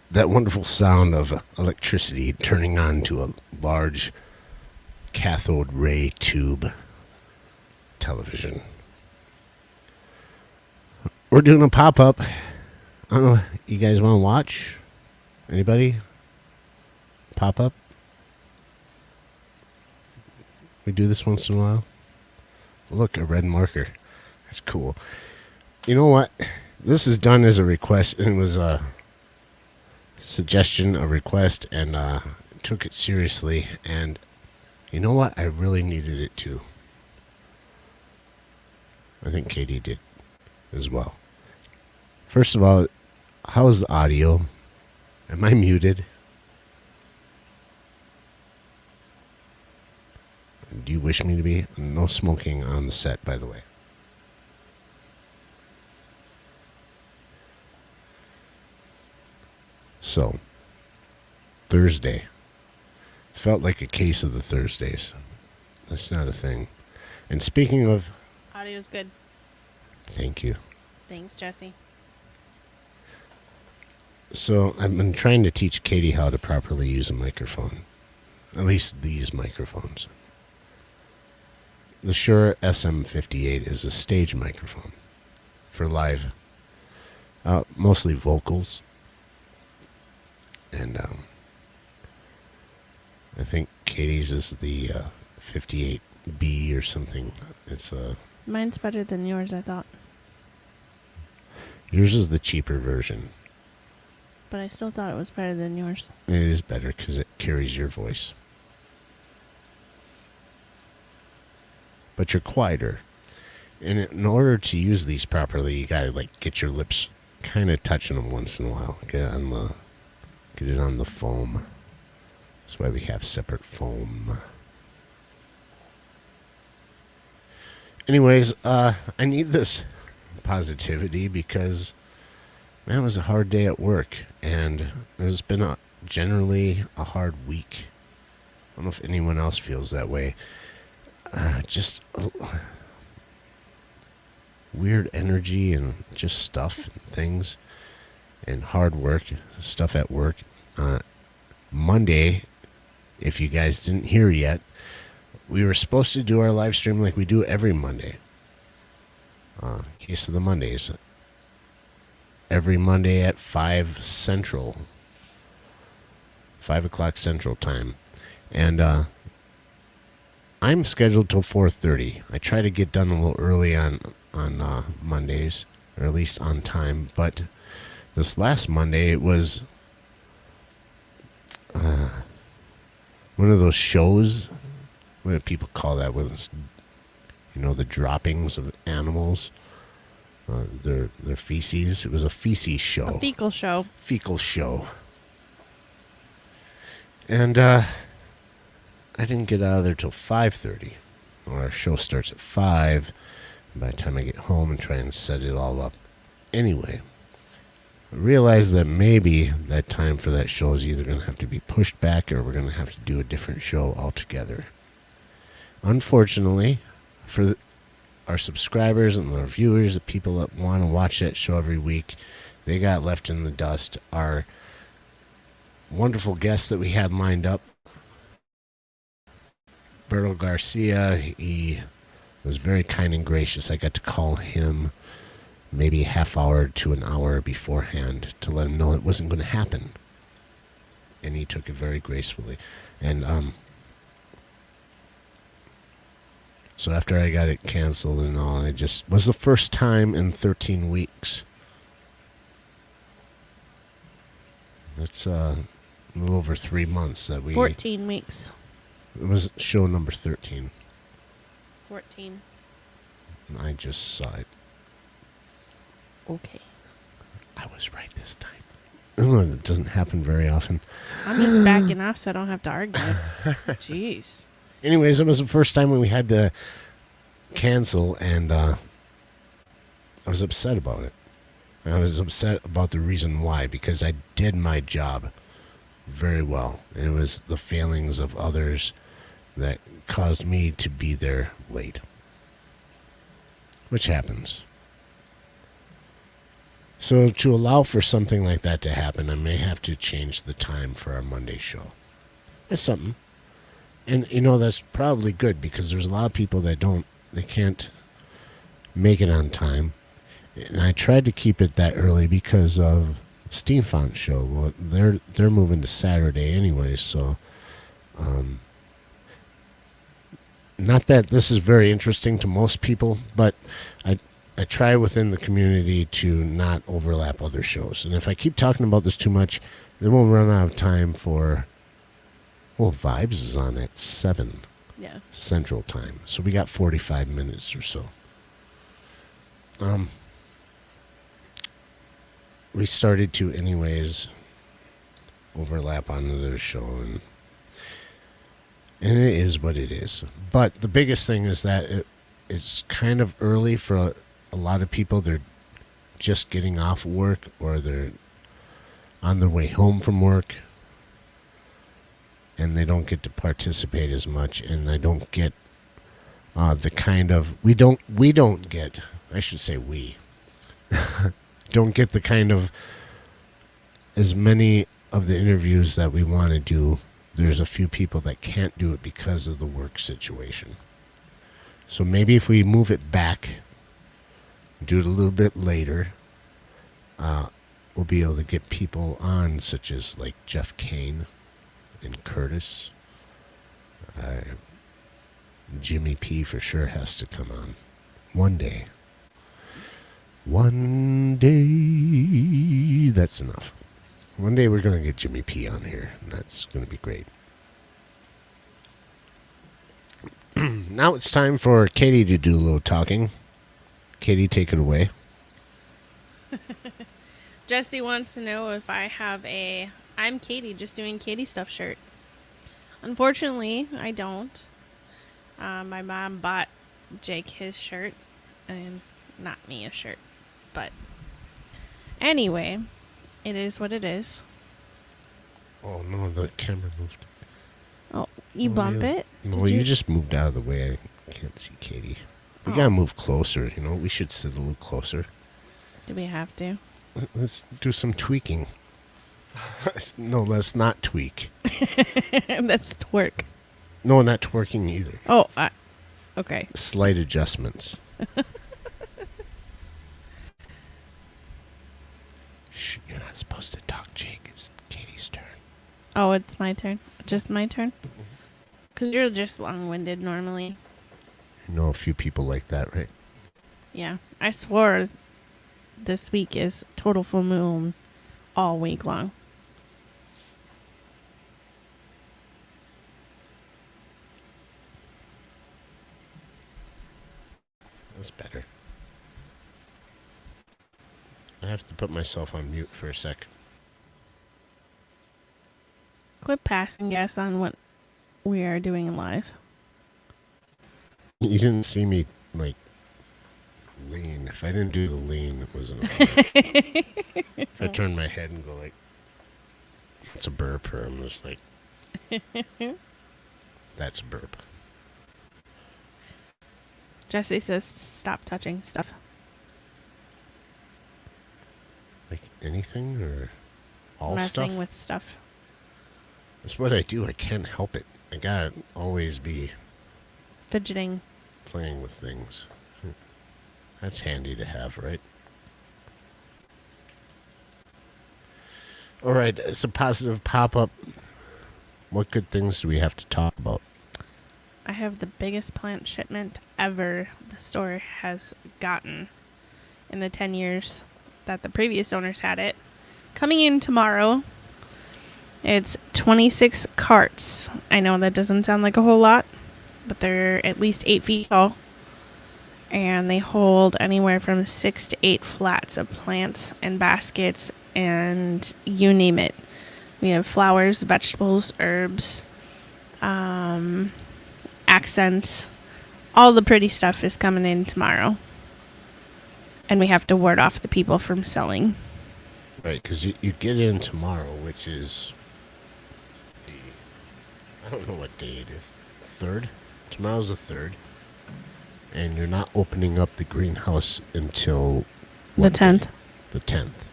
that wonderful sound of electricity turning on to a large cathode ray tube television. We're doing a pop-up. I don't know. You guys want to watch? Anybody? Pop-up? We do this once in a while. Look, a red marker. That's cool. You know what? This is done as a request, and it was a suggestion, a request, and took it seriously. And you know what? I really needed it too. I think Katie did as well. First of all, how's the audio? Am I muted? Do you wish me to be? No smoking on the set, by the way. So, Thursday. Felt like a case of the Thursdays. That's not a thing. And speaking of... Audio's good. Thank you. Thanks, Jesse. So, I've been trying to teach Katie how to properly use a microphone. At least these microphones. The Shure SM58 is a stage microphone for live, mostly vocals. And I think Katie's is the 58B or something. It's Mine's better than yours, I thought. Yours is the cheaper version. But I still thought it was better than yours. It is better because it carries your voice. But you're quieter. And in order to use these properly, you gotta get your lips kind of touching them once in a while. Get it on the foam. That's why we have separate foam. Anyways, I need this positivity because, man, it was a hard day at work. And it's been generally a hard week. I don't know if anyone else feels that way. Just weird energy and just stuff and things and hard work, stuff at work. Monday, if you guys didn't hear yet, we were supposed to do our live stream like we do every Monday. Case of the Mondays. Every Monday at 5 Central. 5 o'clock Central time. And I'm scheduled till 4:30. I try to get done a little early on Mondays, or at least on time. But this last Monday, it was one of those shows. What do people call that? When it's, the droppings of animals, their feces. It was a feces show. A fecal show. Fecal show. And I didn't get out of there till 5:30. Our show starts at 5. By the time I get home and try and set it all up. Anyway, I realized that maybe that time for that show is either going to have to be pushed back or we're going to have to do a different show altogether. Unfortunately, for our subscribers and our viewers, the people that want to watch that show every week, they got left in the dust. Our wonderful guest that we had lined up, Berto Garcia, he was very kind and gracious. I got to call him maybe a half hour to an hour beforehand to let him know it wasn't going to happen. And he took it very gracefully. And so after I got it canceled and all, it just was the first time in 13 weeks. That's a little over 3 months that we... 14 weeks. It was show number 13. 14. I just saw it. Okay. I was right this time. Oh, that doesn't happen very often. I'm just backing off so I don't have to argue. Jeez. Anyways, it was the first time when we had to cancel, and I was upset about it. I was upset about the reason why, because I did my job very well, and it was the failings of others that caused me to be there late. Which happens. So to allow for something like that to happen, I may have to change the time for our Monday show. That's something. And that's probably good because there's a lot of people that they can't make it on time. And I tried to keep it that early because of Steamfont show. Well, they're moving to Saturday anyway, so not that this is very interesting to most people, but I try within the community to not overlap other shows. And if I keep talking about this too much, then we'll run out of time for. Well, Vibes is on at 7 Central Time, so we got 45 minutes or so. We started to, anyways, overlap on another show, and it is what it is. But the biggest thing is that it's kind of early for a lot of people. They're just getting off work, or they're on their way home from work, and they don't get to participate as much, and I don't get the kind of we don't get, I should say we don't get the kind of as many of the interviews that we want to do. There's a few people that can't do it because of the work situation. So maybe if we move it back, do it a little bit later, we'll be able to get people on, such as like Jeff Kane and Curtis. Jimmy P for sure has to come on one day. One day, that's enough. One day we're going to get Jimmy P on here, and that's going to be great. Now it's time for Katie to do a little talking. Katie, take it away. Jesse wants to know if I have a I'm Katie, just doing Katie stuff shirt. Unfortunately, I don't. My mom bought Jake his shirt and not me a shirt. But anyway, it is what it is. Oh, no, the camera moved. Oh, you bump it? No, you just moved out of the way. I can't see Katie. We got to move closer, We should sit a little closer. Do we have to? Let's do some tweaking. No, let's not tweak. That's twerk. No, not twerking either. Oh, okay. Slight adjustments. Shh, you're not supposed to talk, Jake. It's Katie's turn. Oh, it's my turn? Just my turn? Because you're just long-winded normally. You know a few people like that, right? Yeah. I swore this week is total full moon all week long. That's better. I have to put myself on mute for a sec. Quit passing gas on what we are doing live. You didn't see me, lean. If I didn't do the lean, it wasn't a fart. If I turn my head and go it's a burp, or I'm just that's a burp. Jesse says stop touching stuff. Like anything or all Messing stuff? with stuff. That's what I do. I can't help it. I gotta always be Fidgeting. playing with things. That's handy to have, right? All right, it's a positive pop-up. What good things do we have to talk about? I have the biggest plant shipment ever the store has gotten in the 10 years that the previous owners had it. Coming in tomorrow. It's 26 carts. I know that doesn't sound like a whole lot, but they're at least 8 feet tall. And they hold anywhere from 6 to 8 flats of plants and baskets and you name it. We have flowers, vegetables, herbs, accents. All the pretty stuff is coming in tomorrow. And we have to ward off the people from selling. Right, because you get in tomorrow, which is I don't know what day it is. 3rd? Tomorrow's the 3rd. And you're not opening up the greenhouse until The 10th. the 10th.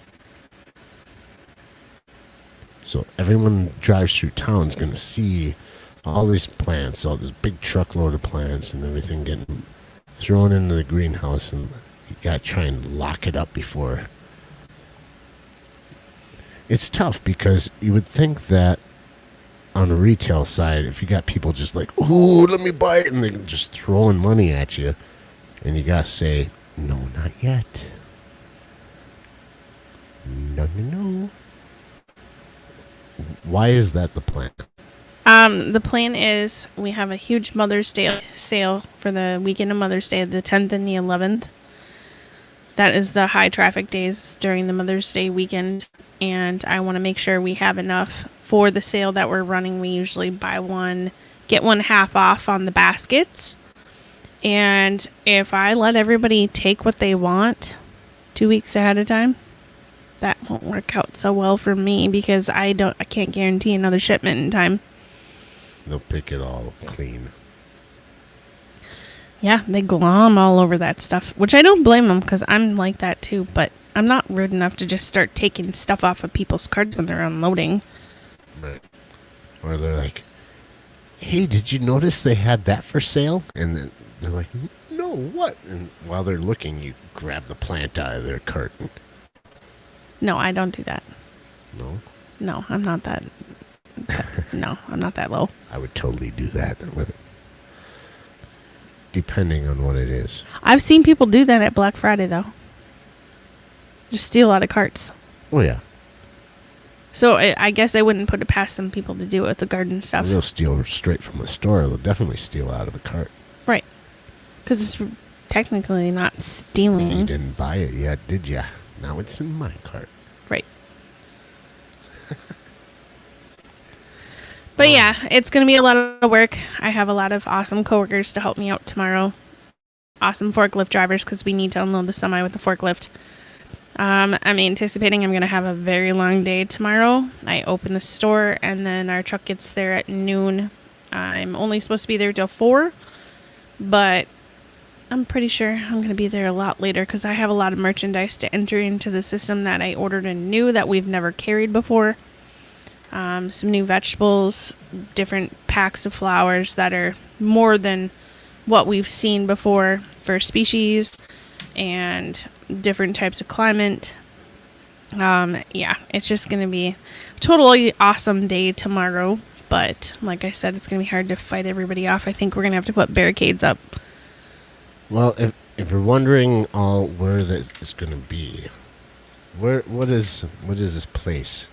So everyone who drives through town is going to see all these plants, all this big truckload of plants and everything getting thrown into the greenhouse, and you got to try and lock it up before. It's tough because you would think that on the retail side, if you got people just like, ooh, let me buy it, and they're just throwing money at you, and you got to say, no, not yet. No, no, no. Why is that the plan? The plan is we have a huge Mother's Day sale for the weekend of Mother's Day, the 10th and the 11th. That is the high traffic days during the Mother's Day weekend, and I want to make sure we have enough for the sale that we're running. We usually buy one, get one half off on the baskets. And if I let everybody take what they want 2 weeks ahead of time, that won't work out so well for me because I can't guarantee another shipment in time. They'll pick it all clean. Yeah, they glom all over that stuff, which I don't blame them because I'm like that too, but I'm not rude enough to just start taking stuff off of people's carts when they're unloading. Right. Or they're like, hey, did you notice they had that for sale? And then they're like, no, what? And while they're looking, you grab the plant out of their cart. No, I don't do that. No? No, I'm not that. No, I'm not that low. I would totally do that with it. Depending on what it is. I've seen people do that at Black Friday, though. Just steal out of carts. Oh, yeah. So I guess I wouldn't put it past some people to do it with the garden stuff. They'll steal straight from the store. They'll definitely steal out of a cart. Right. Because it's technically not You stealing. didn't buy it yet, did ya? Now it's in my cart. Right. But yeah, it's going to be a lot of work. I have a lot of awesome coworkers to help me out tomorrow. Awesome forklift drivers because we need to unload the semi with the forklift. I'm anticipating I'm going to have a very long day tomorrow. I open the store and then our truck gets there at noon. I'm only supposed to be there till 4, but I'm pretty sure I'm going to be there a lot later because I have a lot of merchandise to enter into the system that I ordered and new that we've never carried before. Some new vegetables, different packs of flowers that are more than what we've seen before for species and different types of climate. Yeah, it's just going to be a totally awesome day tomorrow. But like I said, it's going to be hard to fight everybody off. I think we're going to have to put barricades up. Well, if you're wondering all where that is going to be, what is this place?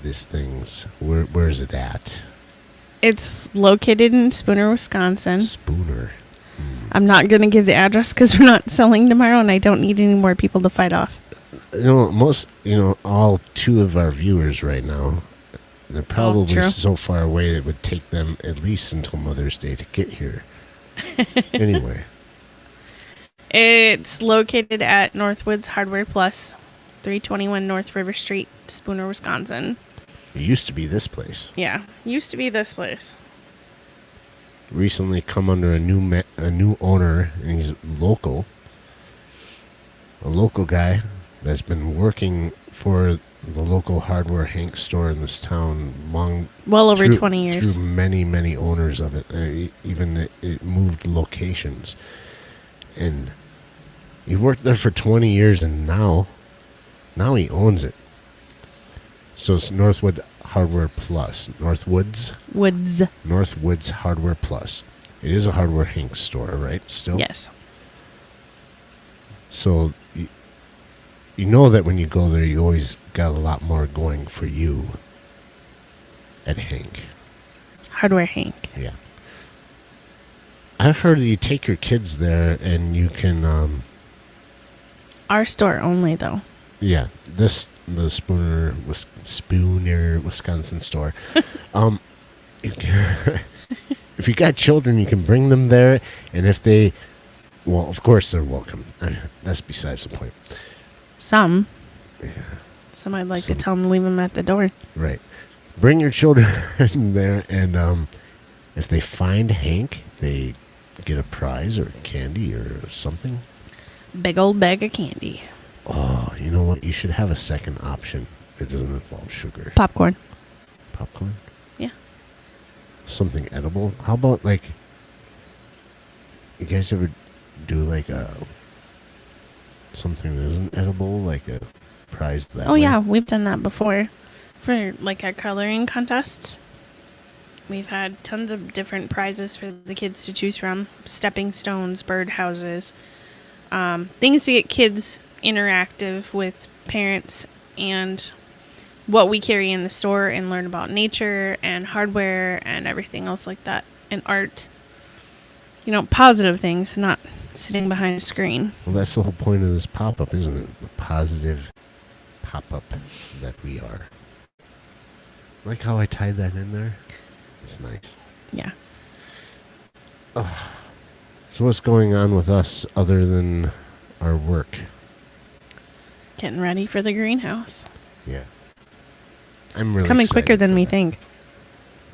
This thing's where is it at? It's located in Spooner, Wisconsin. Spooner. I'm not going to give the address because we're not selling tomorrow and I don't need any more people to fight off. All 2 of our viewers right now, they're probably true. so far away it would take them at least until Mother's Day to get here. Anyway. It's located at Northwoods Hardware Plus, 321 North River Street, Spooner, Wisconsin. It used to be this place. Yeah, used to be this place. Recently come under a new owner, and he's local. A local guy that's been working for the local hardware Hank store in this town Well over 20 years. Through many owners of it. Even it moved locations. And he worked there for 20 years, and now he owns it. So it's Northwood Hardware Plus. Northwoods Hardware Plus. It is a Hardware Hank store, right? Still? Yes. So you know that when you go there, you always got a lot more going for you at Hank. Hardware Hank. Yeah. I've heard that you take your kids there and you can... Our store only, though. Yeah. The Spooner, Wisconsin store. If you got children, you can bring them there. And if they... Well, of course they're welcome. That's besides the point. Some. Yeah. Some I'd like to tell them to leave them at the door. Right. Bring your children there, and if they find Hank, they get a prize or candy or something. Big old bag of candy. Oh, you know what? You should have a second option that doesn't involve sugar. Popcorn. Popcorn? Yeah. Something edible? How about, like, you guys ever do, like, something that isn't edible? Like a prize that Oh way? yeah, we've done that before for like our coloring contests. We've had tons of different prizes for the kids to choose from: stepping stones, birdhouses, things to get kids interactive with parents and what we carry in the store, and learn about nature and hardware and everything else like that, and art. You know, positive things, not sitting behind a screen. Well, that's the whole point of this pop-up, isn't it? The positive pop-up that we are. Like how I tied that in there? It's nice. Yeah. So what's going on with us other than our work? Getting ready for the greenhouse. Yeah. I'm really Coming excited quicker than for we that. think.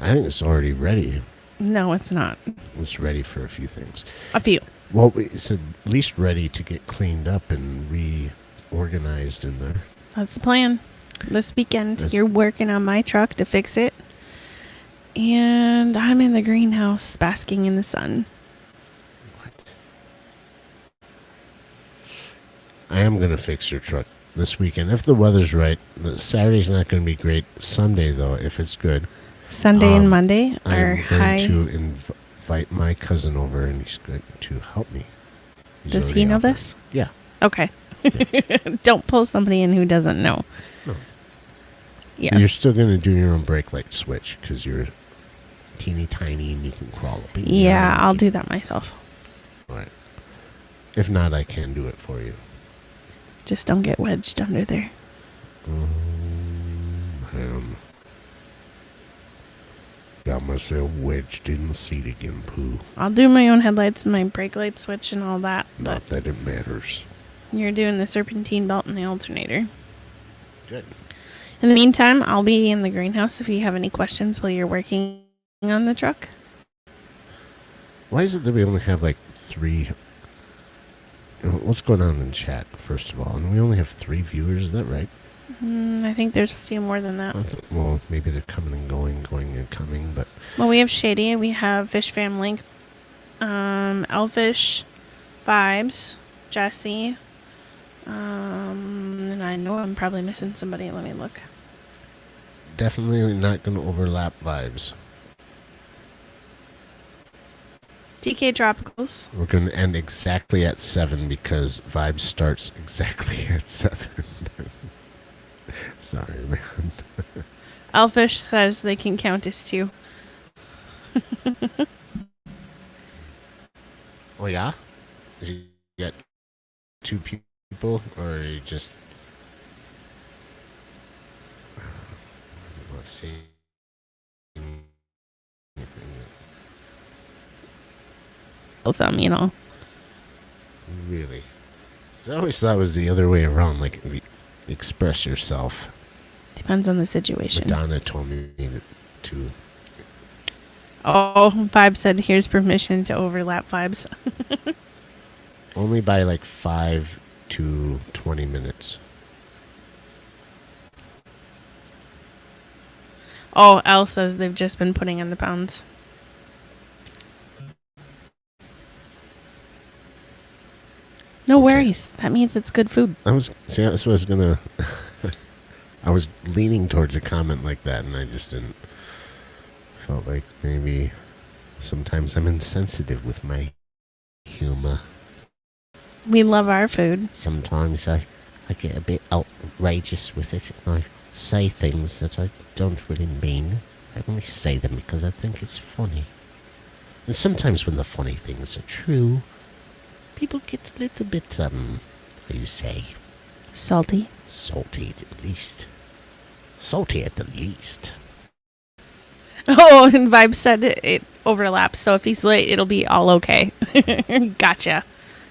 I think it's already ready. No, it's not. It's ready for a few things. A few. Well, it's at least ready to get cleaned up and reorganized in there. That's the plan. This weekend, That's- you're working on my truck to fix it. And I'm in the greenhouse basking in the sun. What? I am going to fix your truck this weekend. If the weather's right. Saturday's not going to be great. Sunday, though, if it's good. Sunday and Monday are I'm going high. to invite my cousin over, and he's going to help me. He's Does already he know offered. this? Yeah. Okay. Don't pull somebody in who doesn't know. No. Yeah. You're still going to do your own brake light switch because you're teeny tiny and you can crawl up. In Yeah, your I'll own- do that myself. All right. If not, I can do it for you. Just don't get wedged under there. Got myself wedged in the seat again, Pooh. I'll do my own headlights, my brake light switch, and all that. But Not that it matters. you're doing the serpentine belt and the alternator. Good. In the meantime, I'll be in the greenhouse if you have any questions while you're working on the truck. Why is it that we only have like 3? What's going on in chat, first of all? And we only have 3 viewers, is that right? I think there's a few more than that. Well, maybe they're coming and going and coming, but Well, we have Shady, we have Fish Fam Link, Elfish, Vibes, Jesse, and I know I'm probably missing somebody. Let me look. definitely not going to overlap vibes. DK Tropicals. We're going to end exactly at 7 because Vibes starts exactly at 7. Sorry, man. Elfish says they can count as 2. Oh, yeah? Is you got 2 people, or you just... Let's see. Both of them, you know. Really? 'Cause I always thought it was the other way around, like, express yourself. Depends on the situation. Madonna told me to. Oh, Vibe said, here's permission to overlap Vibes. Only by like 5 to 20 minutes. Oh, Elle says they've just been putting in the pounds. No worries. That means it's good food. That's what I was gonna. I was leaning towards a comment like that, and I just didn't. Felt like maybe sometimes I'm insensitive with my humor. We love our food. Sometimes I get a bit outrageous with it, and I say things that I don't really mean. I only say them because I think it's funny. And sometimes when the funny things are true, people get a little bit, how do you say, Salty. salty at least. Salty at the least. Oh, and Vibe said it overlaps. So if he's late, it'll be all okay. Gotcha.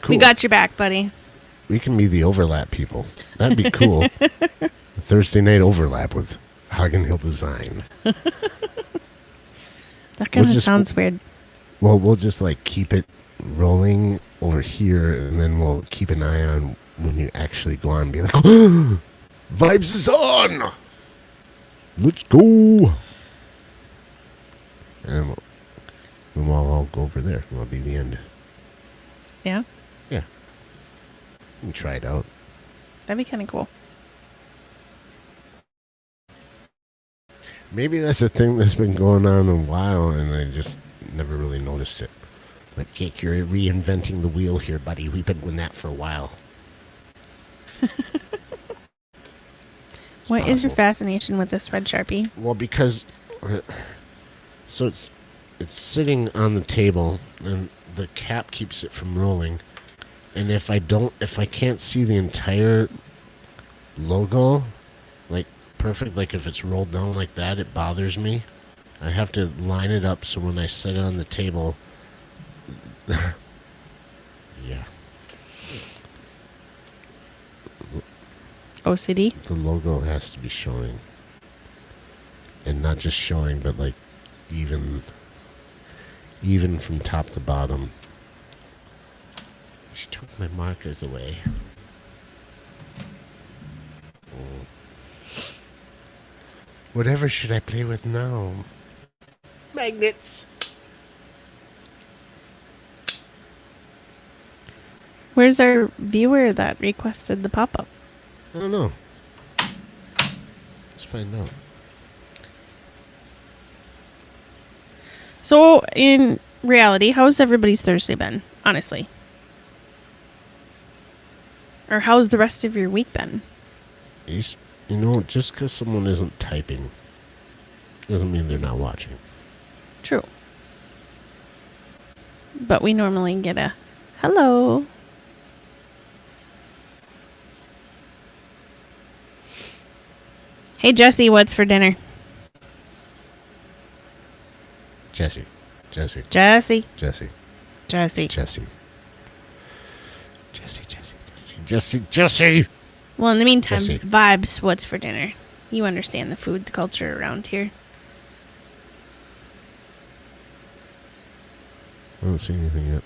Cool. We got your back, buddy. We can be the overlap people. That'd be cool. A Thursday night overlap with Hagen Hill Design. That kind of just- sounds weird. Well, we'll just like keep it rolling over here, and then we'll keep an eye on when you actually go on and be like, vibes is on. Let's go. And we'll all go over there. That'll be the end. Yeah, Yeah. You can try it out. that'd be kind of cool. Maybe that's a thing that's been going on a while, and I just never really noticed it. But Jake, you're reinventing the wheel here, buddy. We've been doing that for a while. What is your possible. fascination with this red Sharpie? Well, because so it's sitting on the table, and the cap keeps it from rolling. And if I can't see the entire logo, like perfect, like if it's rolled down like that, it bothers me. I have to line it up so when I set it on the table, yeah, OCD? the logo has to be showing, and not just showing, but like even from top to bottom. She took my markers away. Whatever should I play with now? Magnets. Where's our viewer that requested the pop-up? I don't know. Let's find out. So, in reality, how's everybody's Thursday been? Honestly. Or how's the rest of your week been? Just because someone isn't typing doesn't mean they're not watching. True. But we normally get a hello. Hey, Jesse, what's for dinner? Jesse. Jesse. Jesse. Jesse. Jesse. Well, in the meantime, Jesse. Vibes, what's for dinner? You understand the food culture around here. I don't see anything yet.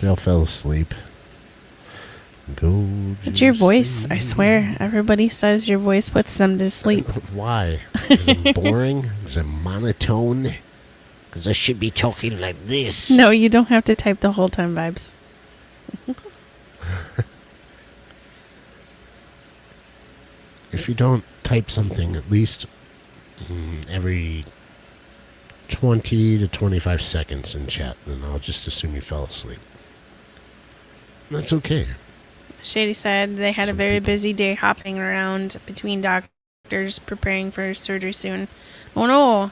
They all fell asleep. Go. It's your voice, I swear. Everybody says your voice puts them to sleep. Why? Is it boring? Is it monotone? Because I should be talking like this. No, you don't have to type the whole time, Vibes. If you don't type something at least every 20 to 25 seconds in chat, then I'll just assume you fell asleep. That's okay. Shady said they had a Some very people. busy day hopping around between doctors preparing for surgery soon. Oh no.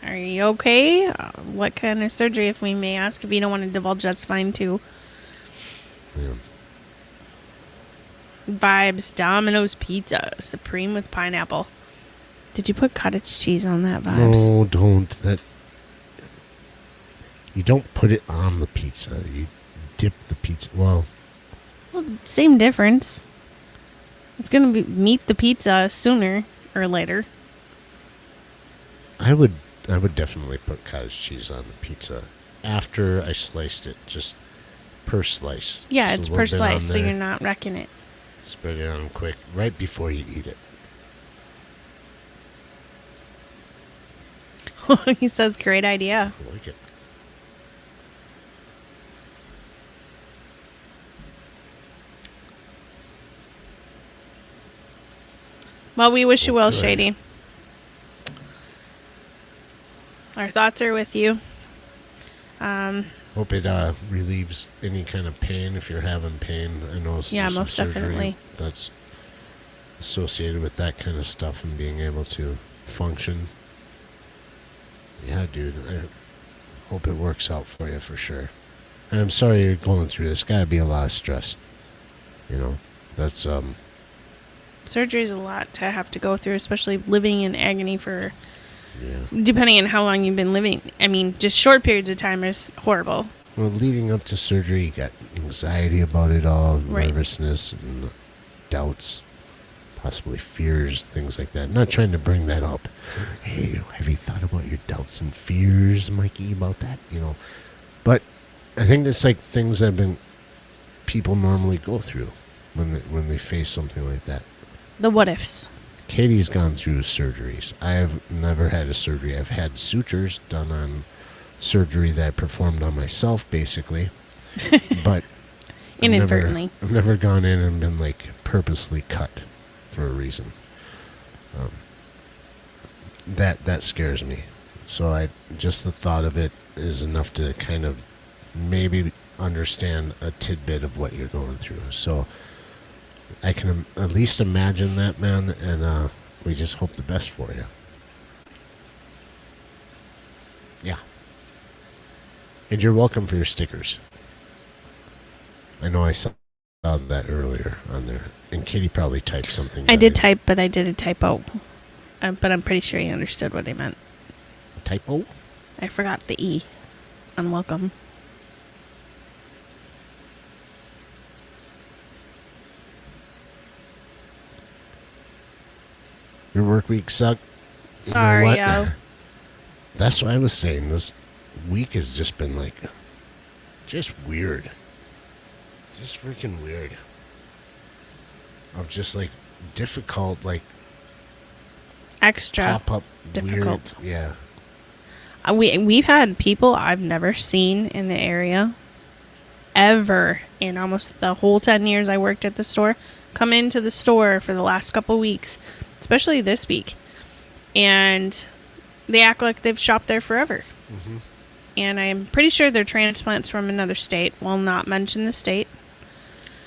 Are you okay? What kind of surgery, if we may ask? If you don't want to divulge, that's fine too. Yeah. Vibes, Domino's Pizza, Supreme with pineapple. Did you put cottage cheese on that, Vibes? No, don't. You don't put it on the pizza. You dip the pizza. Well, Same difference. It's going to be meet the pizza sooner or later. I would definitely put cottage cheese on the pizza after I sliced it, just per slice. Yeah, Just a it's little per bit on slice, so there. you're not wrecking it. Spread it on quick, right before you eat it. He says, great idea. I like it. Well, we wish you well, Okay. Shady. Our thoughts are with you. Hope it relieves any kind of pain if you're having pain. I know Yeah, there's some most surgery definitely. that's associated with that kind of stuff and being able to function. Yeah, dude. I hope it works out for you for sure. And I'm sorry you're going through this. Gotta be a lot of stress. That's Surgery is a lot to have to go through, especially living in agony for, yeah. depending on how long you've been living. I mean, just short periods of time is horrible. Well, leading up to surgery, you got anxiety about it all, Right. nervousness and doubts, possibly fears, things like that. Not trying to bring that up. Hey, have you thought about your doubts and fears, Mikey, about that? But I think that's like things that have been people normally go through when they face something like that. The what ifs. Katie's gone through surgeries. I have never had a surgery. I've had sutures done on surgery that I performed on myself, basically. But Inadvertently. I've never gone in and been like purposely cut for a reason. That scares me. So just the thought of it is enough to kind of maybe understand a tidbit of what you're going through. So I can at least imagine that, man, and we just hope the best for you. Yeah. And you're welcome for your stickers. I know I saw that earlier on there. And Katie probably typed something. I did type, but I did a typo. But I'm pretty sure you understood what I meant. Typo? I forgot the E. Unwelcome. Your work week sucked? Sorry, You know yo. what? That's what I was saying. This week has just been like, just weird. Just freaking weird. Of just like difficult, like Extra pop up difficult. Weird, yeah. We've had people I've never seen in the area ever in almost the whole 10 years I worked at the store come into the store for the last couple weeks, especially this week, and they act like they've shopped there forever. Mm-hmm. And I'm pretty sure they're transplants from another state. Will not mention the state.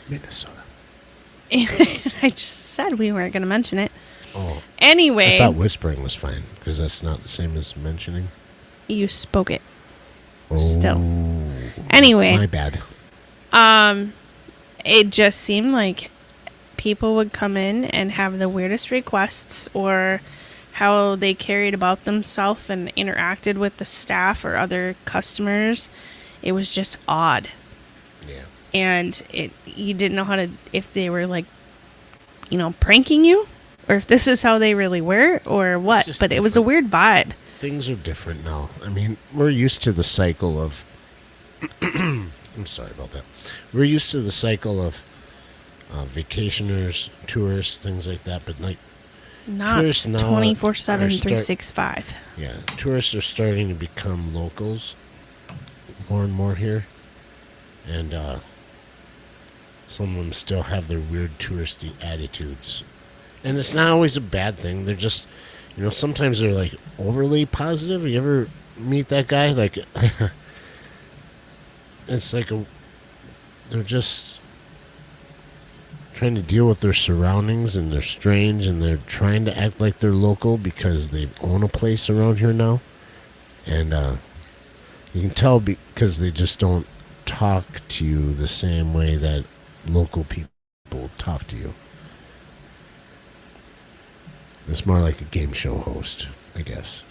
Minnesota. I just said we weren't going to mention it. Oh. Anyway. I thought whispering was fine because that's not the same as mentioning. You spoke it. Oh. Still. Anyway. My bad. It just seemed like people would come in and have the weirdest requests, or how they carried about themselves and interacted with the staff or other customers. It was just odd. Yeah. And you didn't know how to, if they were like, pranking you, or if this is how they really were, or what. But it was a weird vibe. Things are different now. I mean, we're used to the cycle of I'm sorry about that. We're used to the cycle of vacationers, tourists, things like that, but like not tourists now 24/7, are 365. Yeah, tourists are starting to become locals more and more here, and some of them still have their weird touristy attitudes, and it's not always a bad thing. They're just, sometimes they're like overly positive. You ever meet that guy? Like, it's like they're just trying to deal with their surroundings, and they're strange, and they're trying to act like they're local because they own a place around here now, and you can tell because they just don't talk to you the same way that local people talk to you. It's more like a game show host, I guess.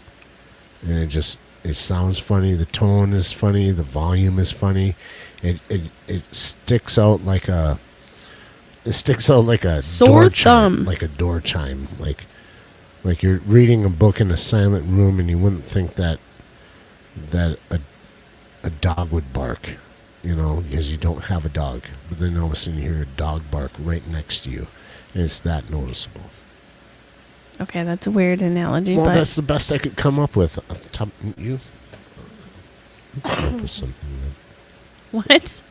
And it sounds funny. The tone is funny. The volume is funny. It sticks out like a Sore door chime, thumb. like a door chime, like you're reading a book in a silent room, and you wouldn't think that a dog would bark, because you don't have a dog. But then all of a sudden you hear a dog bark right next to you, and it's that noticeable. Okay, that's a weird analogy, Well, but that's the best I could come up with off the top. You come up with something. what?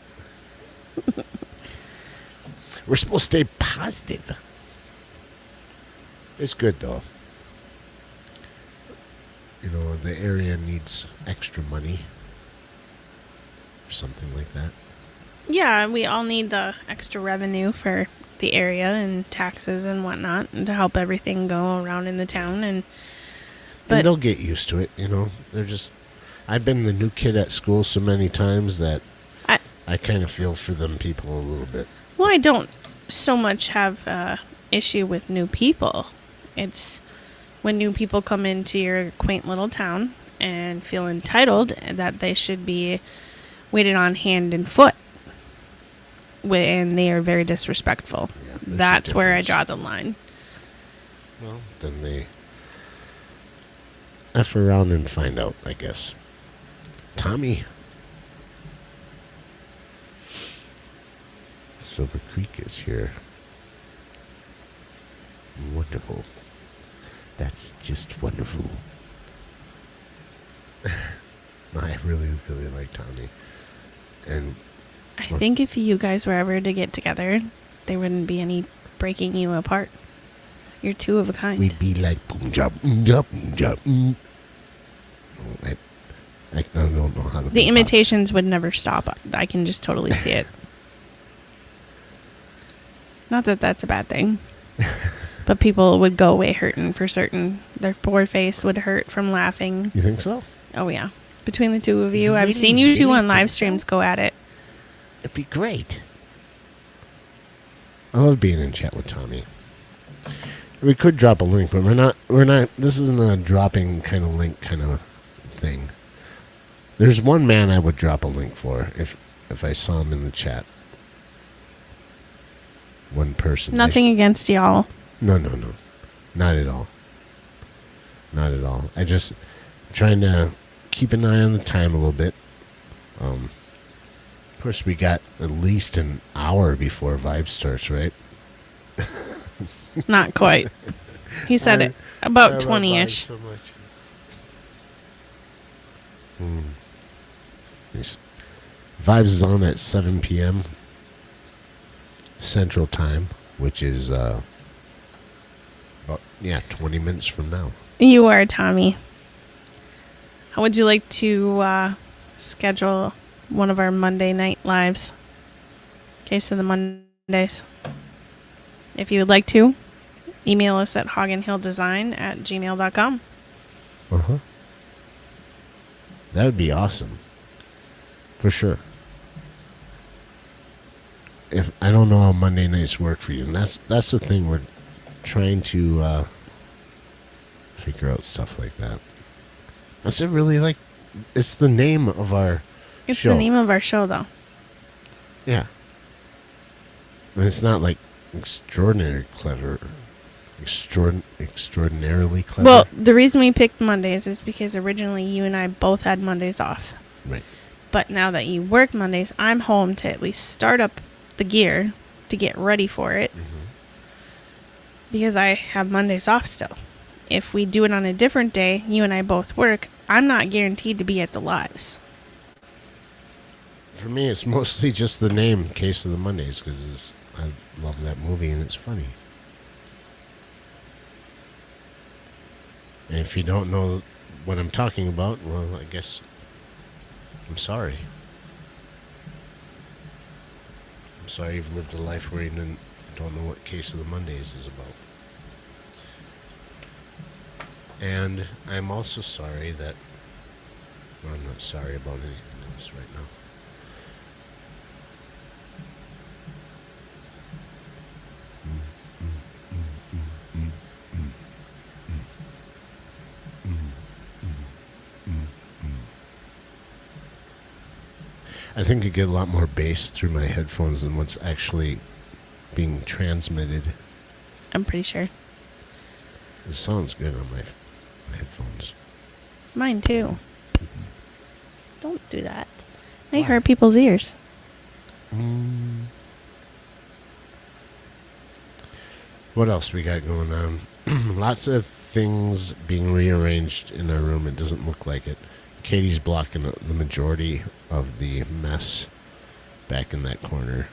We're supposed to stay positive. It's good, though. The area needs extra money or something like that. Yeah, we all need the extra revenue for the area and taxes and whatnot, and to help everything go around in the town. And they'll get used to it, They're just. I've been the new kid at school so many times that I kind of feel for them people a little bit. Well, I don't so much have issue with new people. It's when new people come into your quaint little town and feel entitled that they should be waited on hand and foot, and they are very disrespectful. Yeah, That's where I draw the line. Well, then they F around and find out, I guess. Silver Creek is here. Wonderful. That's just wonderful. I really, really like Tommy. And I think if you guys were ever to get together, there wouldn't be any breaking you apart. You're two of a kind. we'd be like boom jump, jump, jump. I don't know how to. The beatbox. imitations would never stop. I can just totally see it. Not that that's a bad thing. But people would go away hurting for certain. Their poor face would hurt from laughing. You think so? Oh, yeah. Between the two of you, I've Really, seen you two really on live think so? streams go at it. It'd be great. I love being in chat with Tommy. We could drop a link, but we're not. This isn't a dropping kind of link kind of thing. There's one man I would drop a link for if I saw him in the chat. One person. Nothing against y'all. No. Not at all. Not at all. I just trying to keep an eye on the time a little bit. Of course, we got at least an hour before Vibe starts, right? Not quite. He said it. About 20-ish. So much. Vibes is on at 7 p.m. Central Time, which is 20 minutes from now. You are, Tommy. How would you like to schedule one of our Monday night lives? Case of the Mondays. If you would like to, email us at hogandhilldesign@gmail.com. Uh-huh. That would be awesome. For sure. If I don't know how Monday nights work for you, and that's the thing, we're trying to figure out stuff like that. That's it really like it's the name of our It's show. the name of our show, though. Yeah. And it's not like extraordinarily clever. Extraordinarily clever. Well, the reason we picked Mondays is because originally you and I both had Mondays off. right. But now that you work Mondays, I'm home to at least start up the gear to get ready for it. Because I have Mondays off still. If we do it on a different day, you and I both work, I'm not guaranteed to be at the lives. For me, it's mostly just the name, Case of the Mondays, because I love that movie and it's funny. And if you don't know what I'm talking about, well, I guess I'm sorry. I'm sorry you've lived a life where you don't know what Case of the Mondays is about. And I'm also sorry that... Well, I'm not sorry about anything else right now. I think you get a lot more bass through my headphones than what's actually being transmitted. I'm pretty sure. It sounds good on my headphones. Mine too. Don't do that. They hurt people's ears. What else we got going on? Lots of things being rearranged in our room. It doesn't look like it. Katie's blocking the majority of the mess back in that corner.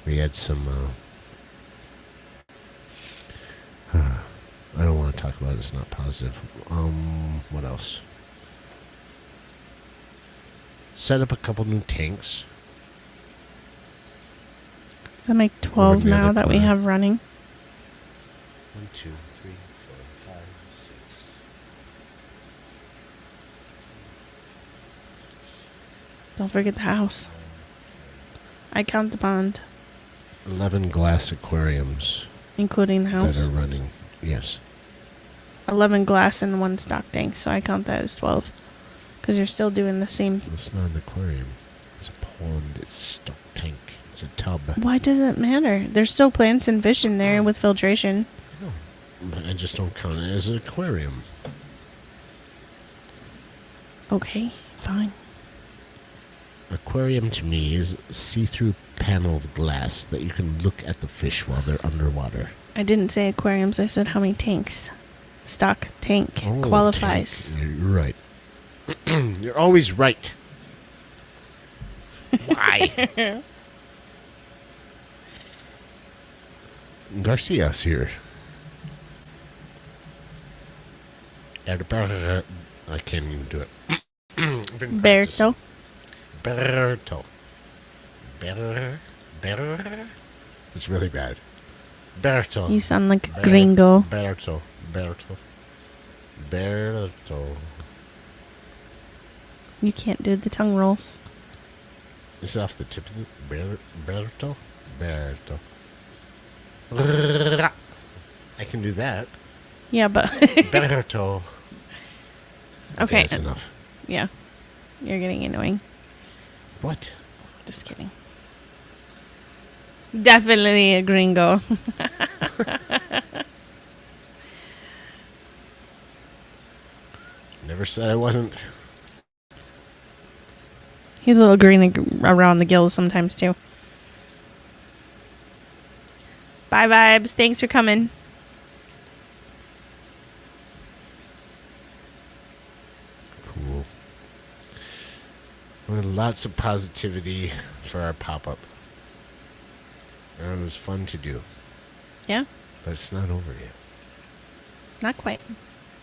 We had some... I don't want to talk about it. It's not positive. What else? Set up a couple new tanks. Does that make 12 the now other that we corner. have running? 1, 2, 3, 4, 5, 6. Don't forget the house. I count the pond, 11 glass aquariums including the that house. are running. Yes. 11 glass and 1 stock tank, so I count that as 12. Because you're still doing the same. It's not an aquarium. It's a pond. It's a stock tank. It's a tub. Why does it matter? There's still plants and fish in there with filtration. But I just don't count it as an aquarium. Okay, fine. aquarium to me is a see-through panel of glass that you can look at the fish while they're underwater. I didn't say aquariums. I said how many tanks. Stock tank qualifies. Tank. You're right. You're always right. Why? Garcia's here. I can't even do it. Berto. Berto. It's really bad. Berto. You sound like a gringo. Berto. You can't do the tongue rolls. It's off the tip of the Berto. I can do that. Yeah, but Berto. okay. That's enough. Yeah, you're getting annoying. What? Just kidding. Definitely a gringo. Never said I wasn't. He's a little green around the gills sometimes too. Bye, Vibes. Thanks for coming. Cool. Well, lots of positivity for our pop-up. And it was fun to do. Yeah? But it's not over yet. Not quite.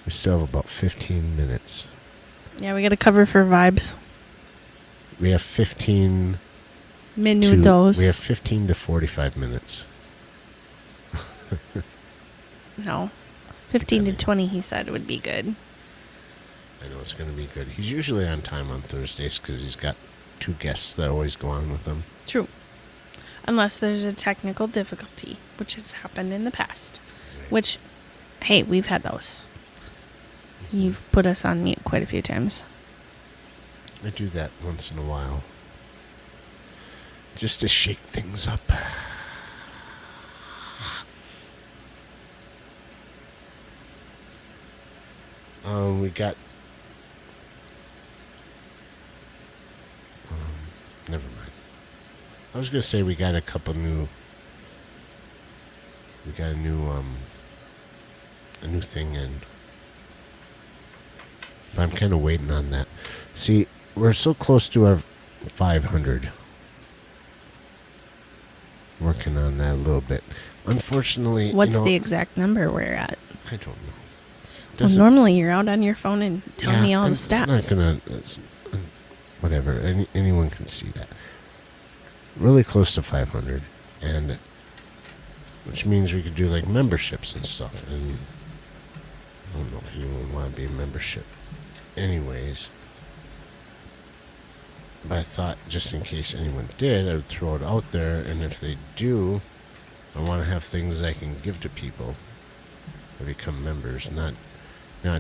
We still have about 15 minutes. Yeah, we got to cover for Vibes. We have 15 Minutos. we have 15 to 45 minutes. No. 15 to 20, he said, would be good. I know it's going to be good. He's usually on time on Thursdays because he's got 2 guests that always go on with him. True. Unless there's a technical difficulty, which has happened in the past. Right. Which, hey, we've had those. You've put us on mute quite a few times. I do that once in a while. Just to shake things up. We got... never mind. I was going to say we got a couple new... We got a new thing in. I'm kind of waiting on that. See, we're so close to our 500. Working on that a little bit. Unfortunately, What's the exact number we're at? I don't know. Well, normally you're out on your phone and telling me all the stats. It's not gonna. Whatever. Anyone can see that. Really close to 500, and which means we could do like memberships and stuff. And I don't know if anyone want to be a membership. Anyways, but I thought just in case anyone did, I would throw it out there, and if they do, I want to have things I can give to people that become members, not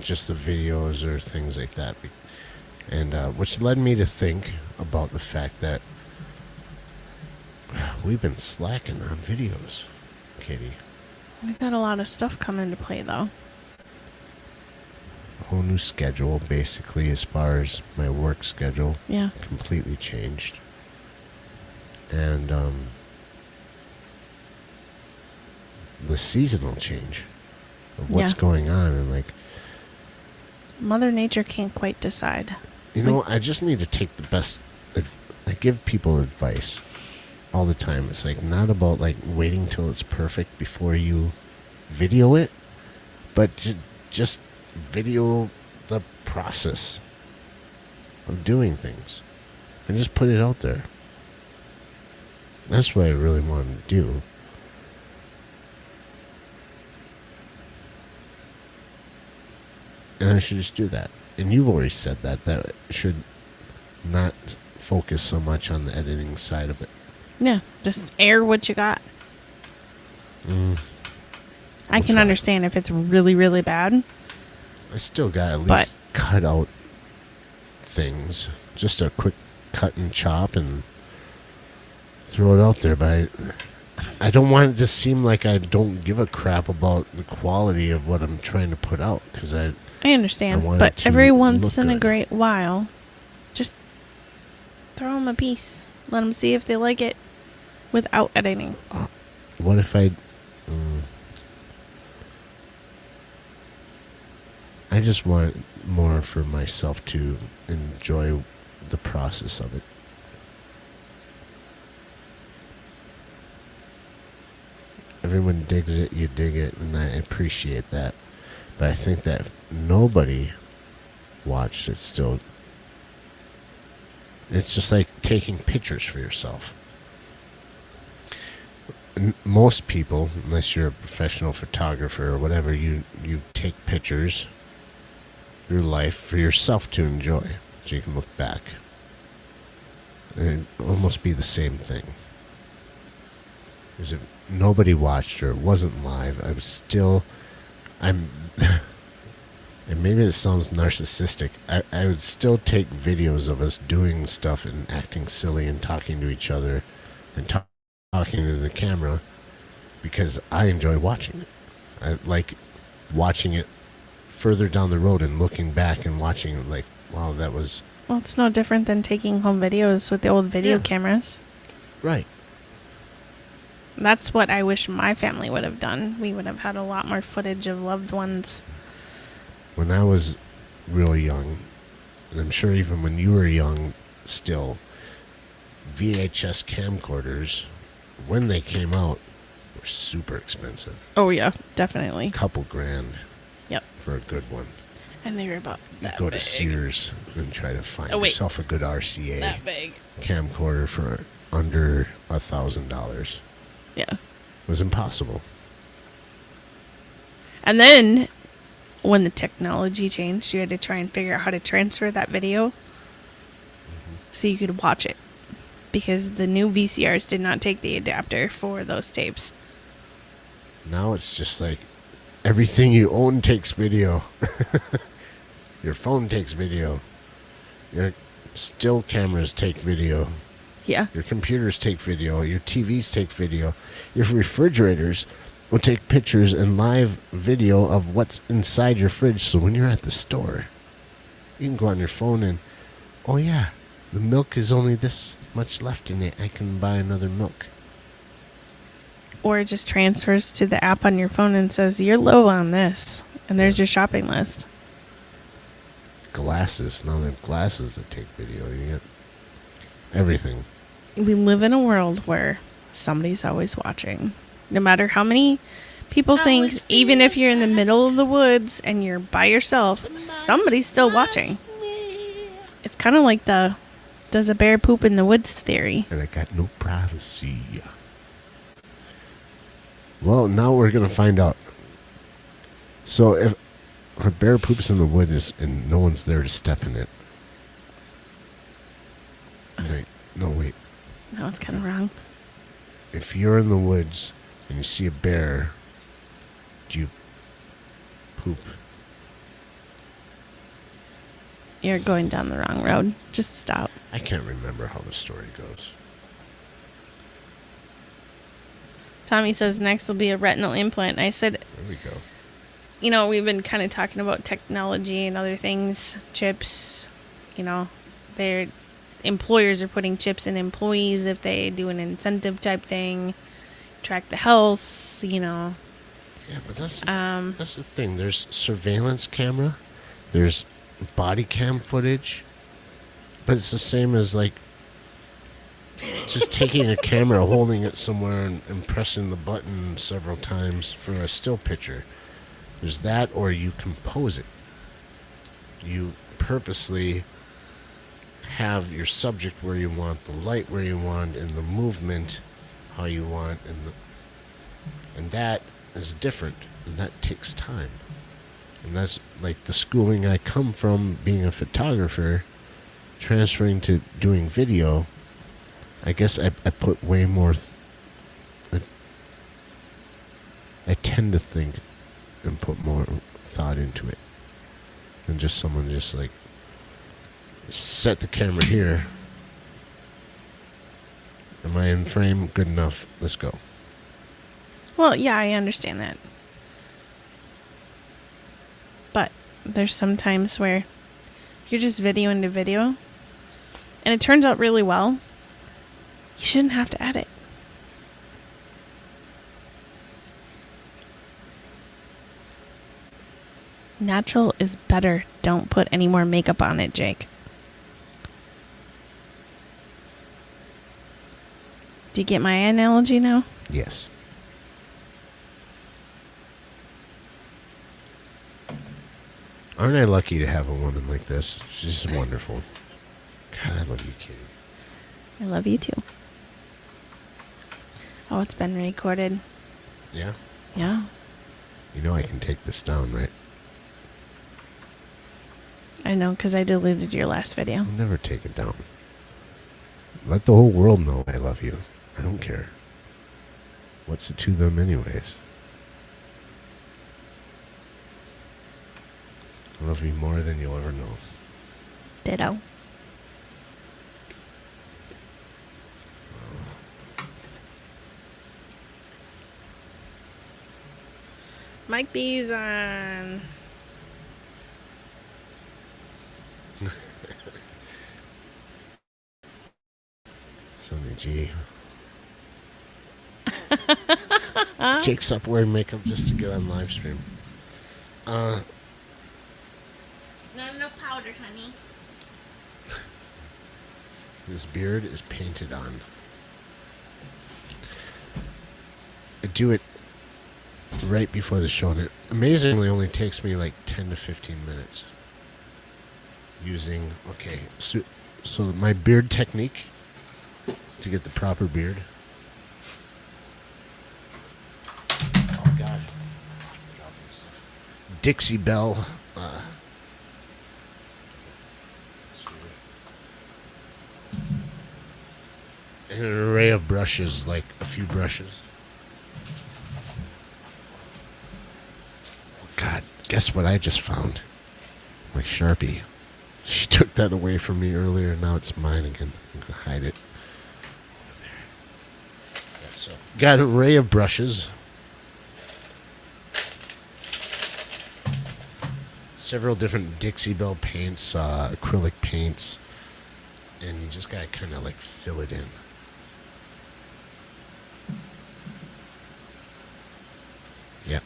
just the videos or things like that. And which led me to think about the fact that we've been slacking on videos, Katie. We've got a lot of stuff come into play, though. A whole new schedule, basically, as far as my work schedule. Yeah. Completely changed. And the seasonal change of what's going on, and like Mother Nature can't quite decide. You know, I just need to take the best. I give people advice all the time. It's like not about like waiting till it's perfect before you video it, but to just video the process of doing things and just put it out there. That's what I really want to do. And I should just do that. And you've already said that should not focus so much on the editing side of it. Yeah, just air what you got. I can understand if it's really, really bad. I still got at least cut out things. Just a quick cut and chop and throw it out there. But I don't want it to seem like I don't give a crap about the quality of what I'm trying to put out. Because I understand. want But it to every once look in a good. great while, just Throw them a piece. Let them see if they like it without editing. What if I just want more for myself to enjoy the process of it. Everyone digs it, you dig it, and I appreciate that. But I think that if nobody watched it still. It's just like taking pictures for yourself. Most people, unless you're a professional photographer or whatever, you take pictures of your life for yourself to enjoy, so you can look back. And it'd almost be the same thing. Because if nobody watched or it wasn't live, I'm and maybe this sounds narcissistic, I would still take videos of us doing stuff and acting silly and talking to each other and talking to the camera because I enjoy watching it. I like watching it further down the road and looking back and watching it like, wow, that was... Well, it's no different than taking home videos with the old video cameras. Right. That's what I wish my family would have done. We would have had a lot more footage of loved ones. When I was really young, and I'm sure even when you were young still, VHS camcorders, when they came out, were super expensive. Oh, yeah, definitely. A couple grand. Yep. For a good one. And they were about You that go big. to Sears and try to find Oh, wait. yourself a good RCA That big. camcorder for under $1,000. Yeah. It was impossible. And then when the technology changed, you had to try and figure out how to transfer that video so you could watch it. Because the new VCRs did not take the adapter for those tapes. Now it's just like everything you own takes video. Your phone takes video. Your still cameras take video. Yeah. Your computers take video. Your TVs take video. Your refrigerators will take pictures and live video of what's inside your fridge. So when you're at the store, you can go on your phone and, oh yeah, the milk is only this much left in it. I can buy another milk. Or it just transfers to the app on your phone and says, you're low on this. And there's your shopping list. Glasses. Now they have glasses that take video. You get everything. We live in a world where somebody's always watching. No matter how many people think, even if you're in the middle of the woods and you're by yourself, somebody's still watching. It's kind of like the does a bear poop in the woods theory. And I got no privacy. Well, now we're going to find out. So if a bear poops in the woods and no one's there to step in it. No, wait. No, it's kind of wrong. If you're in the woods and you see a bear, do you poop? You're going down the wrong road. Just stop. I can't remember how the story goes. Tommy says next will be a retinal implant. I said, There we go. you know, we've been kind of talking about technology and other things, chips, you know, their employers are putting chips in employees if they do an incentive type thing, track the health, you know. Yeah, but that's the thing. There's surveillance camera. There's body cam footage. But it's the same as, like, just taking a camera, holding it somewhere, and pressing the button several times for a still picture. There's that, or you compose it. You purposely have your subject where you want, the light where you want, and the movement how you want, and that is different, and that takes time. And that's like the schooling I come from, being a photographer, transferring to doing video. I guess I put way more I tend to think and put more thought into it than just someone just like set the camera here. Am I in frame? Good enough. Let's go. Well, yeah, I understand that. But there's some times where you're just video into video and it turns out really well, you shouldn't have to edit. Natural is better. Don't put any more makeup on it, Jake. Do you get my analogy now? Yes. Aren't I lucky to have a woman like this? She's just wonderful. God, I love you, Kitty. I love you too. Oh, it's been recorded. Yeah? Yeah. You know I can take this down, right? I know, because I deleted your last video. I'll never take it down. Let the whole world know I love you. I don't care. What's it to them anyways? I love you more than you'll ever know. Ditto. Mike B's on. Sonny G. Jake's up wearing makeup just to get on live stream. No powder, honey. His beard is painted on. I do it right before the show, and it amazingly only takes me like 10 to 15 minutes. Using, okay, so my beard technique to get the proper beard. Oh, God. Dropping stuff. Dixie Belle. And an array of brushes, like a few brushes. Oh, God, guess what I just found? My Sharpie. She took that away from me earlier, and now it's mine again. I'm going to hide it. Over there. Yeah, so, got an array of brushes. Several different Dixie Belle paints, acrylic paints. And you just got to kind of like fill it in. Yep.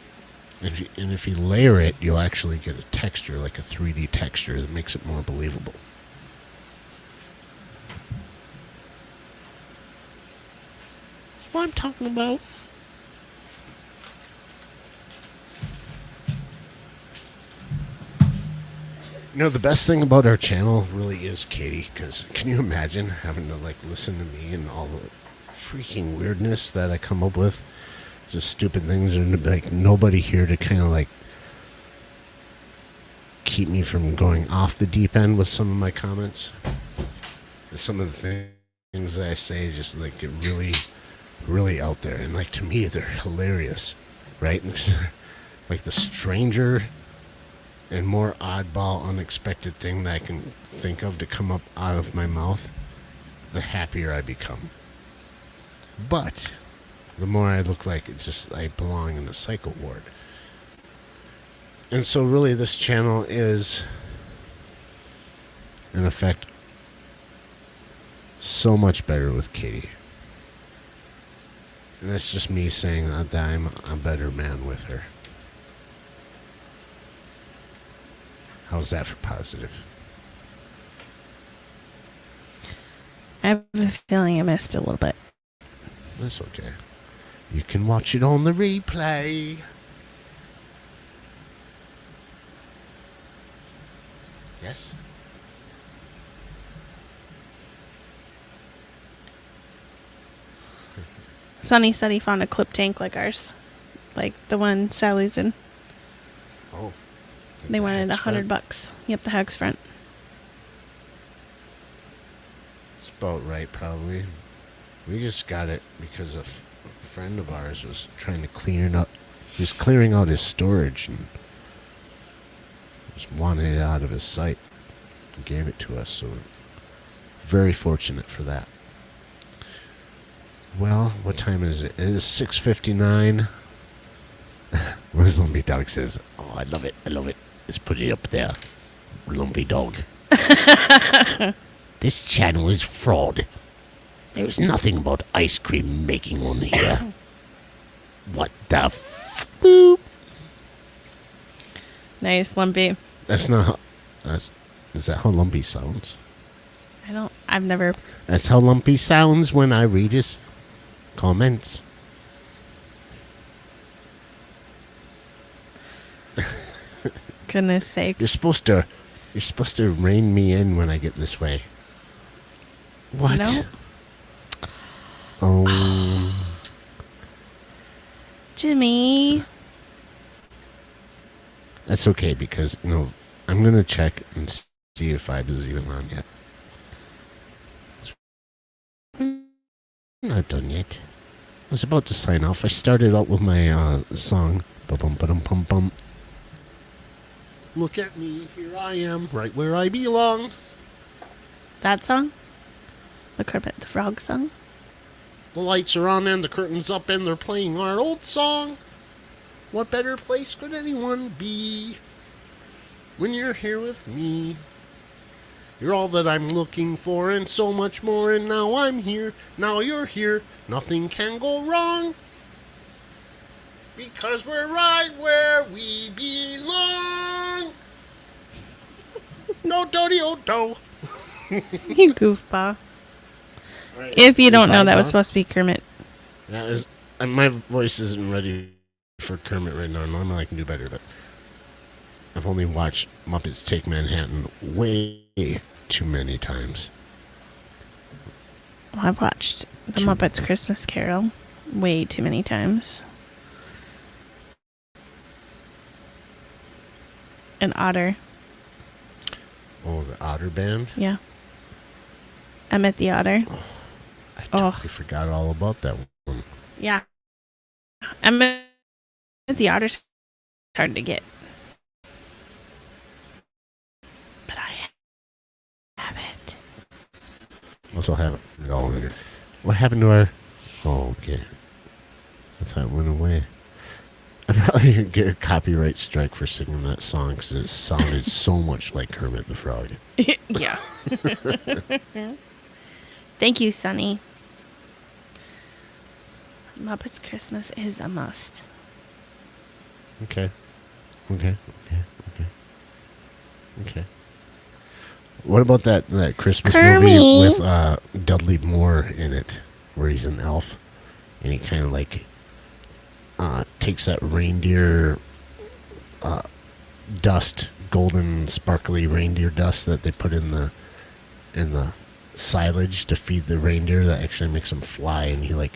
And if you layer it, you'll actually get a texture, like a 3D texture that makes it more believable. That's what I'm talking about. You know, the best thing about our channel really is Katie, because can you imagine having to like listen to me and all the freaking weirdness that I come up with? Just stupid things, and like nobody here to kind of like keep me from going off the deep end with some of my comments. And some of the things that I say just like get really, really out there, and like to me they're hilarious, right? Like the stranger and more oddball, unexpected thing that I can think of to come up out of my mouth, the happier I become. But the more I look like it's just I belong in a psycho ward. And so really this channel is, in effect, so much better with Katie. And that's just me saying that I'm a better man with her. How's that for positive? I have a feeling I missed a little bit. That's okay. You can watch it on the replay. Yes? Sonny said he found a clip tank like ours. Like the one Sally's in. Oh. They wanted Hex front? $100. Yep, the hex front. It's about right, probably. We just got it because a friend of ours was trying to clean up. He was clearing out his storage and just wanted it out of his sight. And gave it to us, so we're very fortunate for that. Well, what time is it? It is 6:59. Lumpy Dog says, "Oh, I love it. I love it. Let's put it up there. Lumpy Dog." This channel is fraud. There's nothing about ice cream making on here. What the boop? Nice, Lumpy. That's not how... Is that how Lumpy sounds? I've never... That's how Lumpy sounds when I read his comments. Goodness sake. You're supposed to rein me in when I get this way. What? No. Oh. Jimmy. That's okay because, I'm going to check and see if Vibes is even on yet. Not done yet. I was about to sign off. I started out with my song. Bum-bum-ba-dum-bum-bum. Look at me, here I am, right where I belong. That song? The Kermit the Frog song? The lights are on and the curtains up and they're playing our old song. What better place could anyone be when you're here with me? You're all that I'm looking for and so much more, and now I'm here, now you're here, nothing can go wrong. Because we're right where we belong. No, do-de-o-do. You goofball. Right. If you don't know, Vibes that was on? supposed to be Kermit. That is, my voice isn't ready for Kermit right now. Normally I can do better, but I've only watched Muppets Take Manhattan way too many times. Well, I've watched The Muppets Christmas Carol way too many times. And Otter. Oh, the Otter Band? Yeah. Emmett the Otter. I totally forgot all about that one. Yeah. Emmett the Otter's hard to get. But I have it. Also have it all in it. What happened to our... Oh, okay. I thought it went away. I'd probably get a copyright strike for singing that song because it sounded so much like Kermit the Frog. Yeah. Thank you, Sonny. Muppets Christmas is a must. Okay. What about that Christmas movie with Dudley Moore in it, where he's an elf, and he kind of like takes that reindeer dust, golden sparkly reindeer dust that they put in the silage to feed the reindeer that actually makes them fly, and he like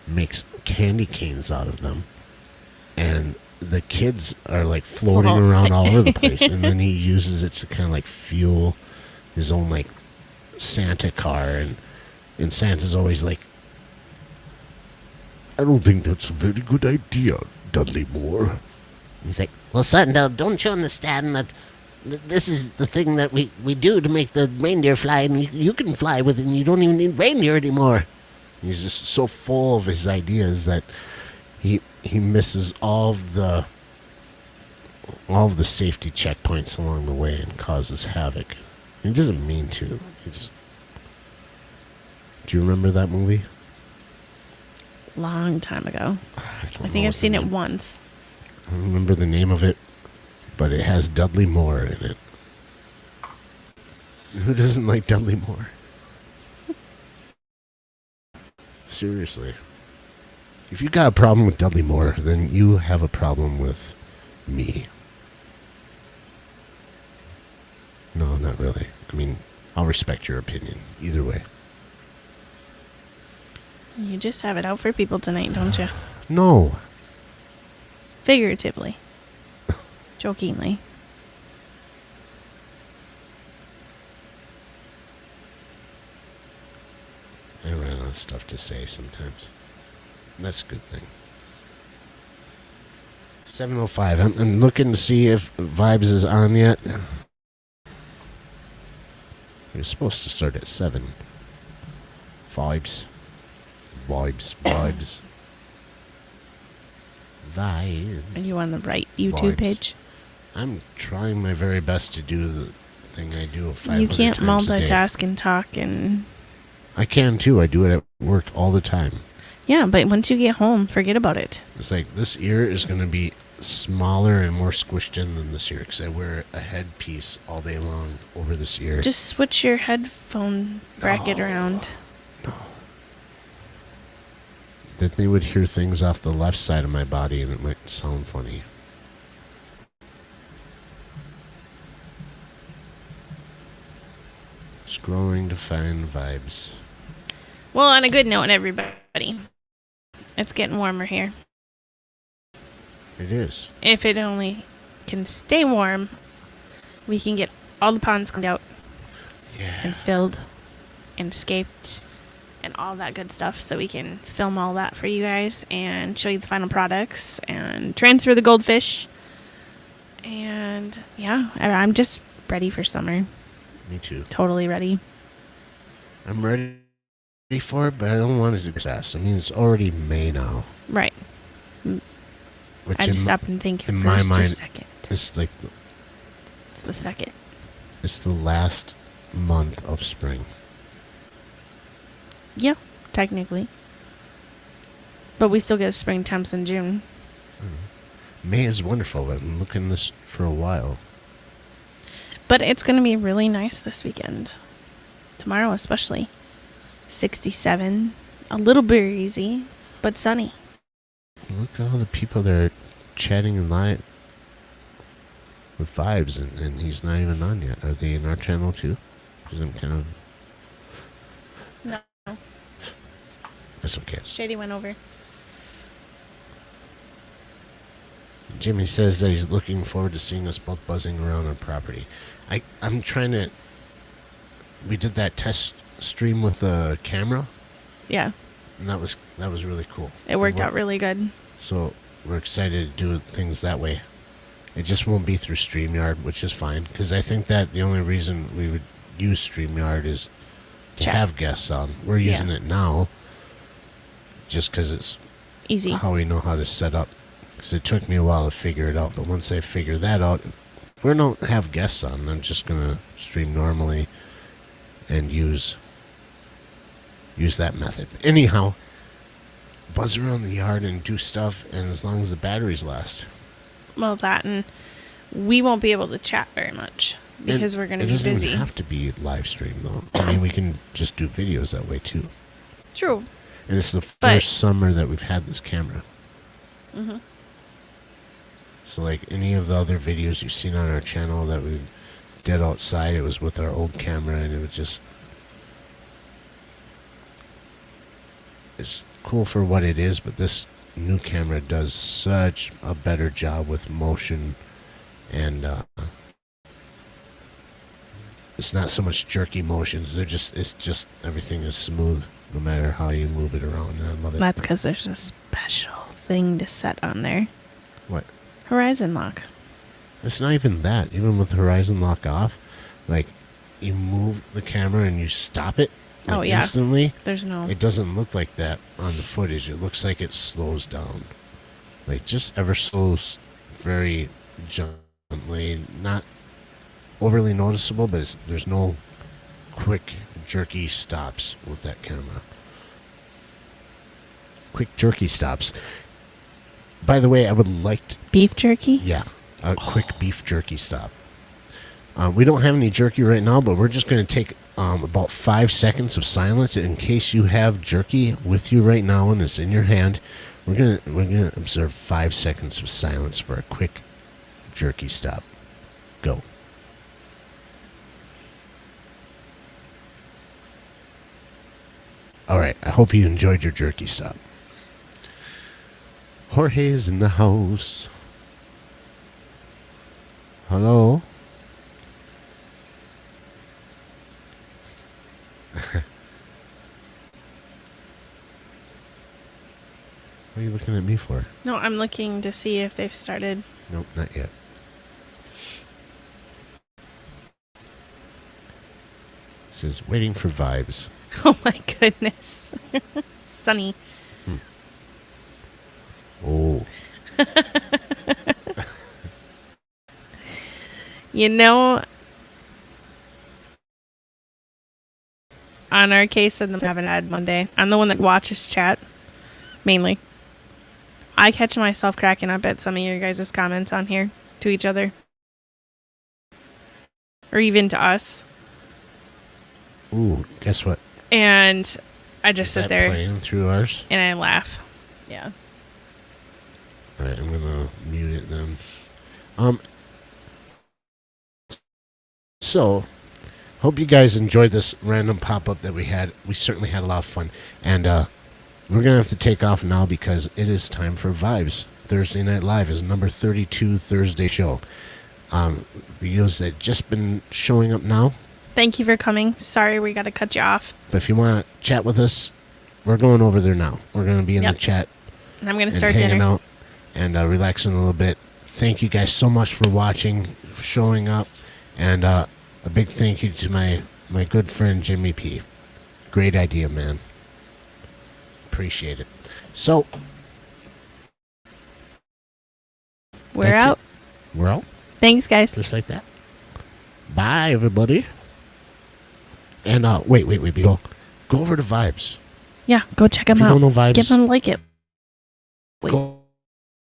makes candy canes out of them, and the kids are like floating around all over the place, and then he uses it to kind of like fuel his own like Santa car, and Santa's always like, I don't think that's a very good idea, Dudley Moore. He's like, well, Santa, don't you understand that this is the thing that we do to make the reindeer fly, and you can fly with it, and you don't even need reindeer anymore. He's just so full of his ideas that he misses all of the safety checkpoints along the way and causes havoc. He doesn't mean to. Do you remember that movie? Long time ago. I think I've seen it once. I don't remember the name of it, but it has Dudley Moore in it. Who doesn't like Dudley Moore? Seriously. If you got a problem with Dudley Moore, then you have a problem with me. No, not really. I mean, I'll respect your opinion. Either way. You just have it out for people tonight, don't you? No. Figuratively. Jokingly. I run out of stuff to say sometimes. That's a good thing. 7:05. I'm looking to see if Vibes is on yet. It was supposed to start at 7. Vibes. Vibes. Are you on the right YouTube Vibes. page? I'm trying my very best to do thing I do 500 You can't times a day. multitask and talk and... I can too. I do it at work all the time. Yeah, but once you get home, forget about it. It's like this ear is going to be smaller and more squished in than this ear because I wear a headpiece all day long over this ear. Just switch your headphone bracket around. No. Then they would hear things off the left side of my body and it might sound funny. Scrolling to find vibes. Well, on a good note, everybody, it's getting warmer here. It is. If it only can stay warm, we can get all the ponds cleaned out and filled and escaped and all that good stuff so we can film all that for you guys and show you the final products and transfer the goldfish. And yeah, I'm just ready for summer. Me too. Totally ready. I'm ready for it, but I don't want it to fast. I mean, it's already May now. Right. Which I just stop and think in first my or mind, second. it's like It's the second. it's the last month of spring. Yeah, technically. But we still get spring temps in June. May is wonderful, but I'm looking this for a while. But it's going to be really nice this weekend. Tomorrow especially. 67. A little breezy, but sunny. Look at all the people that are chatting in live with vibes, and he's not even on yet. Are they in our channel too? Because I'm kind of... No. That's okay. Shady went over. Jimmy says that he's looking forward to seeing us both buzzing around our property. I'm trying to... We did that test stream with a camera, Yeah, and that was really cool. it worked out really good. So we're excited to do things that way. It just won't be through StreamYard, which is fine, because I think that the only reason we would use StreamYard is to Chat. have guests on. We're using it now just because it's Easy. how we know how to set up. Because it took me a while to figure it out, but once I figure that out, if we don't have guests on, I'm just going to stream normally and use that method. Anyhow, buzz around the yard and do stuff, and as long as the batteries last. Well, that and we won't be able to chat very much because we're going to be It busy. doesn't even have to be live stream, though. I mean, we can just do videos that way, too. True. And it's the But- first summer that we've had this camera. Mm-hmm. So, like, any of the other videos you've seen on our channel that we did outside, it was with our old camera, and it was just... It's cool for what it is, but this new camera does such a better job with motion, and it's not so much jerky motions. It's just everything is smooth, no matter how you move it around, and I love it. That's because there's a special thing to set on there. What? Horizon lock. It's not even that. Even with Horizon Lock off, like, you move the camera and you stop it like, Oh, yeah. instantly. There's no... It doesn't look like that on the footage. It looks like it slows down. Like, just ever so very gently. Not overly noticeable, but there's no quick, jerky stops with that camera. Quick, jerky stops. By the way, I would like to... Beef jerky? Yeah, a quick beef jerky stop. We don't have any jerky right now, but we're just going to take about 5 seconds of silence in case you have jerky with you right now and it's in your hand. We're gonna observe 5 seconds of silence for a quick jerky stop. Go. All right. I hope you enjoyed your jerky stop. Jorge's in the house. Hello? What are you looking at me for? No, I'm looking to see if they've started. Nope, not yet. It says waiting for vibes. Oh my goodness. Sunny. Oh, You know, on our case, and I haven't had Monday. I'm the one that watches chat, mainly. I catch myself cracking up at some of your guys' comments on here to each other. Or even to us. Ooh, guess what? And I just Is sit that there playing through ours? and I laugh. Yeah. All right, I'm gonna mute it then. So, hope you guys enjoyed this random pop-up that we had. We certainly had a lot of fun. And we're going to have to take off now because it is time for Vibes. Thursday Night Live is number 32 Thursday show. Videos that just been showing up now. Thank you for coming. Sorry we got to cut you off. But if you want to chat with us, we're going over there now. We're going to be in the chat. And I'm going to and start hanging dinner. out and relaxing a little bit. Thank you guys so much for watching, for showing up. And a big thank you to my good friend Jimmy P. Great idea, man. Appreciate it. So, We're that's out. it. We're out. Thanks, guys. Just like that. Bye, everybody. And wait. Go over to Vibes. Yeah, go check them If you out. don't know Vibes, Give them a like it. go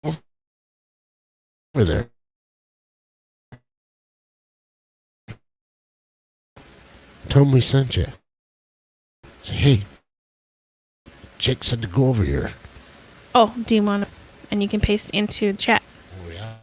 over there. Tell them we sent you. Say, hey, Jake said to go over here. Oh, do you want to? And you can paste into chat. Oh, yeah.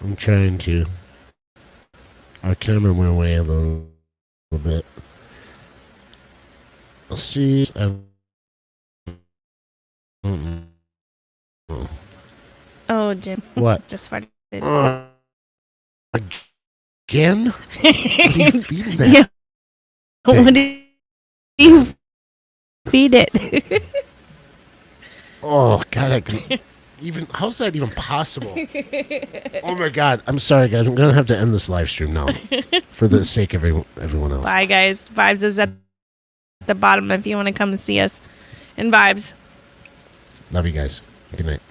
I'm trying to. Our camera went away a little bit. I'll see. Oh, Jim. What? Just farted. Again? What are you feeding that? Yeah. thing? What do you feed it? Oh, God, I can. Even how's that even possible? Oh my God! I'm sorry, guys. I'm gonna have to end this live stream now, for the sake of everyone else. Bye, guys. Vibes is at the bottom if you want to come and see us. And Vibes. Love you guys. Good night.